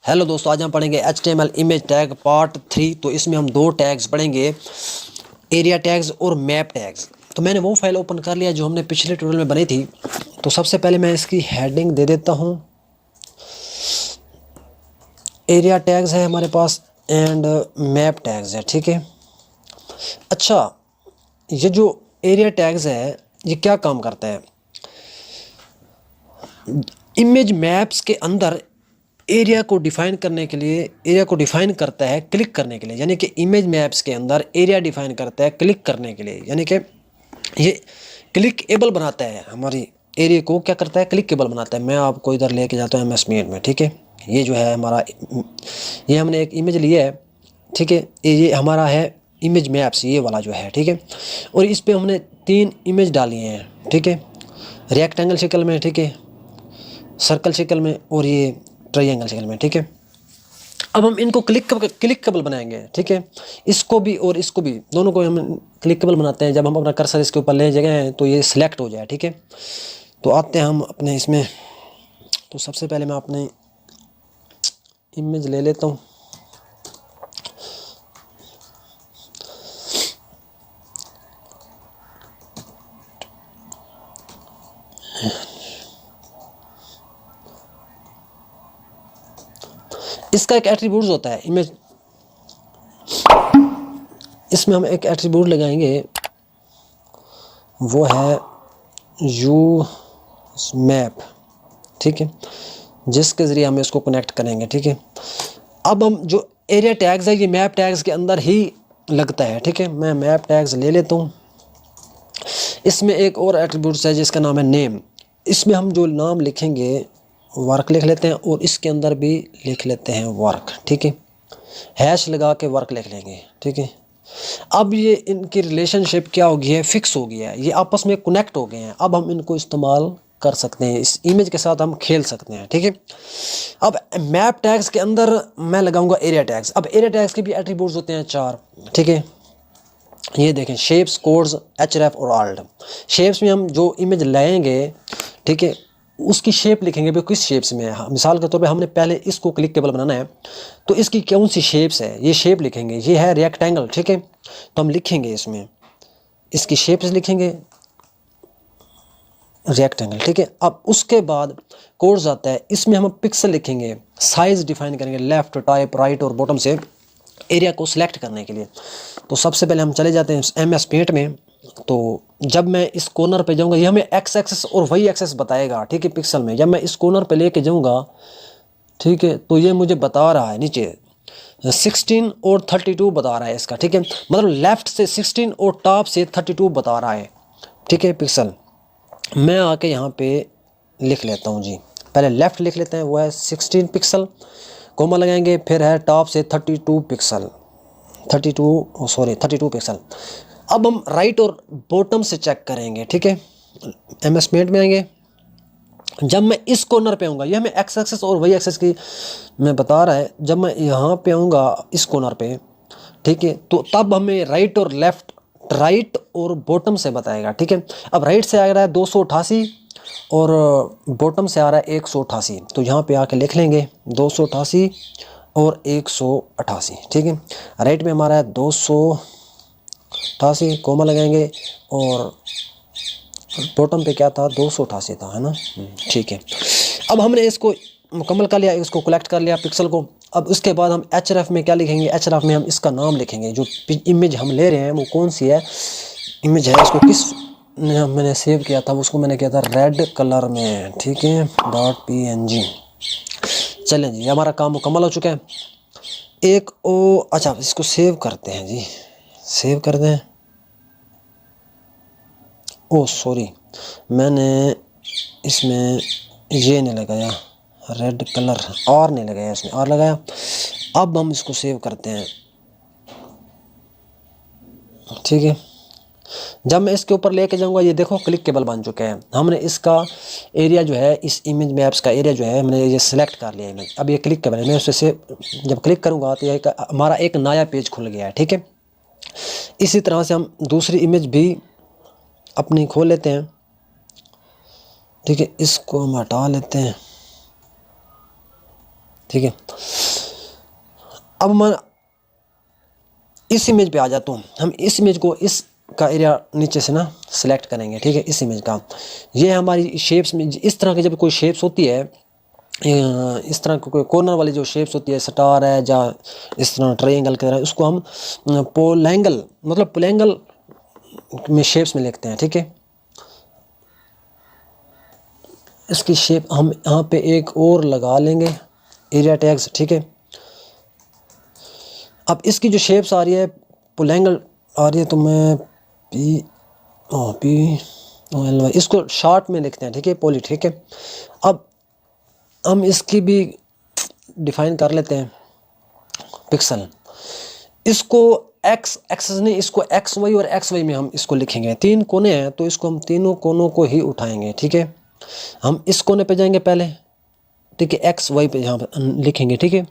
Hello दोस्तों, आज हम पढ़ेंगे HTML इमेज टैग पार्ट 3। तो इसमें हम दो टैग्स पढ़ेंगे, एरिया टैग्स और मैप टैग्स। तो मैंने वो फाइल ओपन कर लिया जो हमने पिछले ट्यूटोरियल में बनी थी। तो सबसे पहले मैं इसकी हेडिंग दे देता हूँ। एरिया टैग्स है हमारे पास एंड मैप टैग्स है, ठीक है। अच्छा, ये जो एरिया टैग्स है ये क्या काम करता है? इमेज मैप्स के अंदर एरिया को डिफाइन करने के लिए, एरिया को डिफाइन करता है क्लिक करने के लिए, यानी कि इमेज मैप्स के अंदर एरिया डिफाइन करता है क्लिक करने के लिए, यानी कि ये क्लिकेबल बनाता है। हमारी एरिया को क्या करता है? क्लिकेबल बनाता है। मैं आपको इधर लेके जाता हूँ MS Paint में, ठीक है। ये जो है हमारा, ये हमने एक इमेज लिया है, ठीक है। ये हमारा है इमेज मैप्स, ये वाला जो है, ठीक है। और इस पर हमने 3 इमेज डाली हैं, ठीक है। रेक्टेंगल शक्ल में, ठीक है, सर्कल शक्ल में और ये ट्रायंगल शक्ल में, ठीक है। अब हम इनको क्लिकेबल बनाएंगे, ठीक है। इसको भी और इसको भी, दोनों को हम क्लिकेबल बनाते हैं। जब हम अपना कर्सर इसके ऊपर ले जाएंगे तो ये सिलेक्ट हो जाए, ठीक है। तो आते हैं हम अपने इसमें। तो सबसे पहले मैं अपनी इमेज ले लेता हूँ। इसका एक एट्रीब्यूट होता है इमेज, इसमें हम एक एट्रीब्यूट लगाएंगे, वो है यू मैप, ठीक है, जिसके ज़रिए हम इसको कनेक्ट करेंगे, ठीक है। अब हम जो एरिया टैग्स है ये मैप टैग्स के अंदर ही लगता है, ठीक है। मैं मैप टैग्स ले लेता हूँ। इसमें एक और एट्रीब्यूट्स है जिसका नाम है नेम। इसमें हम जो नाम लिखेंगे वर्क लिख लेते हैं और इसके अंदर भी लिख लेते हैं वर्क, ठीक है। हैश लगा के वर्क लिख लेंगे, ठीक है। अब ये इनकी रिलेशनशिप क्या हो गई है? फिक्स हो गया है, ये आपस में कनेक्ट हो गए हैं। अब हम इनको इस्तेमाल कर सकते हैं, इस इमेज के साथ हम खेल सकते हैं, ठीक है। अब मैप टैग्स के अंदर मैं लगाऊंगा एरिया टैग्स। अब एरिया टैग्स के भी एट्रीब्यूट्स होते हैं 4, ठीक है। ये देखें, शेप्स, कोड्स, href और आल्ट। शेप्स में हम जो इमेज लाएंगे, ठीक है, उसकी शेप लिखेंगे भी किस शेप्स में है। मिसाल के तौर पे हमने पहले इसको क्लिकेबल बनाना है तो इसकी कौन सी शेप्स है ये शेप लिखेंगे। ये है रेक्टेंगल, ठीक है, तो हम लिखेंगे इसमें इसकी शेप्स लिखेंगे रेक्टेंगल, ठीक है। अब उसके बाद कोड्स आता है, इसमें हम पिक्सल लिखेंगे, साइज डिफाइन करेंगे लेफ्ट, टाइप, राइट और बॉटम से एरिया को सिलेक्ट करने के लिए। तो सबसे पहले हम चले जाते हैं MS Paint में। तो जब मैं इस कॉर्नर पे जाऊंगा ये हमें एक्स एक्सेस और वाई एक्सेस बताएगा, ठीक है, पिक्सल में। जब मैं इस कॉर्नर पे लेके जाऊंगा, ठीक है, तो ये मुझे बता रहा है नीचे 16 और 32 बता रहा है इसका, ठीक है। मतलब लेफ्ट से 16 और टॉप से 32 बता रहा है, ठीक है, पिक्सल। मैं आके यहाँ पे लिख लेता हूँ जी, पहले लेफ़्ट लिख लेते हैं, वो है 16 पिक्सल, कोमा लगाएंगे, फिर है टॉप से 32 पिक्सल, 32 पिक्सल। अब हम राइट और बॉटम से चेक करेंगे, ठीक है। MS Paint में आएंगे, जब मैं इस कॉर्नर पे आऊँगा, ये हमें एक्स एक्सेस और वाई एक्सेस की मैं बता रहा है। जब मैं यहाँ पे आऊँगा इस कॉर्नर पे, ठीक है, तो तब हमें राइट और लेफ़्ट, राइट और बॉटम से बताएगा, ठीक है। अब राइट से आ रहा है 288 और बॉटम से आ रहा है 188। तो यहाँ पे आके लिख लेंगे 288 और 188, ठीक है। राइट में हमारा है 288, कोमा लगाएंगे, और बॉटम पे क्या था? 288 था, है ना, ठीक है। अब हमने इसको मुकम्मल कर लिया, इसको कलेक्ट कर लिया पिक्सल को। अब उसके बाद हम href में क्या लिखेंगे? href में हम इसका नाम लिखेंगे, जो इमेज हम ले रहे हैं वो कौन सी है इमेज है, इसको किस मैंने सेव किया था, उसको मैंने किया था रेड कलर में, ठीक है, .png। चलें जी, हमारा काम मुकम्मल हो चुका है। एक अच्छा, इसको सेव करते हैं जी, सेव कर दें। ओह सॉरी, मैंने इसमें ये नहीं लगाया, रेड कलर और नहीं लगाया, इसमें और लगाया। अब हम इसको सेव करते हैं, ठीक है। जब मैं इसके ऊपर लेके जाऊंगा ये देखो क्लिकेबल बन चुके हैं। हमने इसका एरिया जो है, इस इमेज मैप्स का एरिया जो है, हमने ये सिलेक्ट कर लिया इमेज। अब ये क्लिकेबल है, मैं उससे जब क्लिक करूंगा तो ये हमारा एक नया पेज खुल गया है, ठीक है। इसी तरह से हम दूसरी इमेज भी अपनी खोल लेते हैं, ठीक है। इसको हम हटा लेते हैं, ठीक है। अब मैं इस इमेज पे आ जाता हूँ। हम इस इमेज को, इसका एरिया नीचे से ना सिलेक्ट करेंगे, ठीक है। इस इमेज का ये हमारी शेप्स में इस तरह की जब कोई शेप्स होती है, इस तरह की कोई कॉर्नर वाली जो शेप्स होती है, स्टार है या इस तरह ट्रायंगल की तरह, उसको हम पोलैंगल मतलब पोलैंगल में शेप्स में लिखते हैं, ठीक है। इसकी शेप हम यहाँ पे एक और लगा लेंगे एरिया टैग्स, ठीक है। अब इसकी जो शेप्स आ रही है पोलैंगल आ रही है, तो मैं पी इसको शॉर्ट में लिखते हैं, ठीक है, पोली, ठीक है। अब हम इसकी भी डिफाइन कर लेते हैं पिक्सल। इसको एक्स एक्सेस नहीं, इसको एक्स वाई और एक्स वाई में हम इसको लिखेंगे। 3 कोने हैं तो इसको हम तीनों कोनों को ही उठाएंगे, ठीक है। हम इस कोने पे जाएंगे पहले, ठीक है, एक्स वाई पे यहाँ पर लिखेंगे, ठीक है।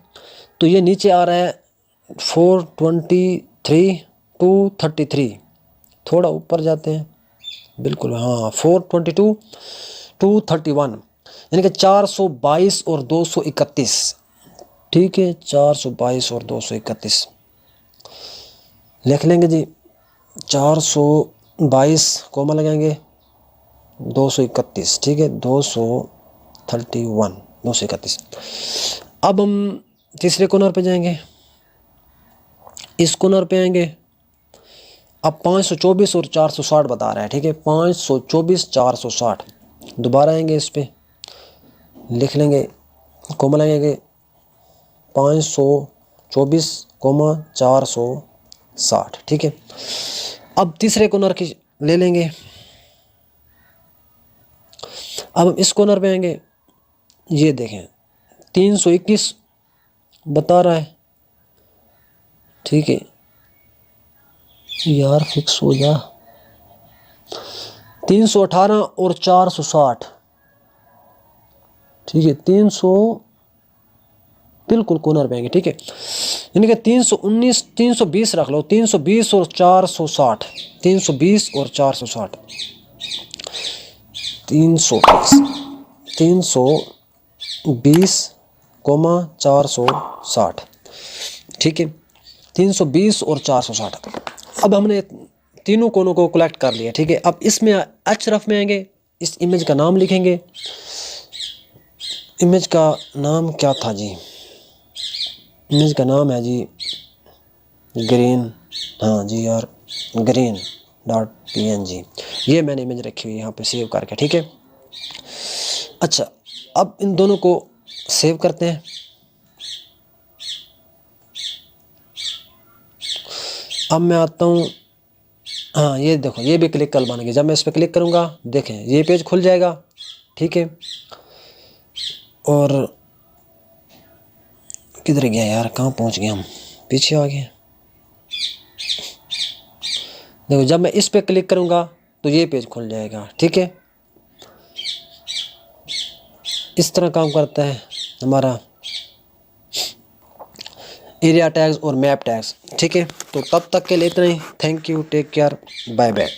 तो ये नीचे आ रहा है 423 233, थोड़ा ऊपर जाते हैं, बिल्कुल हाँ 422 231, यानी कि 422 और 231, ठीक है। 422 और 231 लिख लेंगे जी। 422 कोमा लगाएंगे, 231, ठीक है, 231 231। अब हम तीसरे कॉर्नर पे जाएंगे, इस कॉर्नर पे आएंगे। अब 524 और 460 बता रहा है, ठीक है, 524 460। दोबारा आएंगे, इस पे लिख लेंगे, कोमा लगेंगे 524 460, ठीक है। अब तीसरे कॉर्नर की ले लेंगे। अब हम इस कॉर्नर पे आएंगे, ये देखें 321 बता रहा है, ठीक है यार, फिक्स हो जा। 318 और 460, ठीक है, 300 बिल्कुल कॉर्नर पे आएंगे, ठीक है। यानी कि 319 320 रख लो, 320 और 460, 320 और 460, 320 460, ठीक है, 320 और 460। अब हमने तीनों कोनों को कलेक्ट कर लिया, ठीक है। अब इसमें एच रफ में आएंगे, इस इमेज का नाम लिखेंगे। इमेज का नाम क्या था जी? इमेज का नाम है जी ग्रीन, हाँ जी यार, green.png। ये मैंने इमेज रखी हुई है यहाँ पे सेव करके, ठीक है। अच्छा, अब इन दोनों को सेव करते हैं। अब मैं आता हूँ, हाँ ये देखो, ये भी क्लिक कल बन गई। जब मैं इस पर क्लिक करूँगा, देखें ये पेज खुल जाएगा, ठीक है। और किधर गया यार, कहाँ पहुँच गए हम, पीछे आ गए। देखो जब मैं इस पे क्लिक करूँगा तो ये पेज खुल जाएगा, ठीक है। इस तरह काम करता है हमारा एरिया टैग्स और मैप टैग्स, ठीक है। तो तब तक के लिए इतना ही। Thank you, take care, bye bye.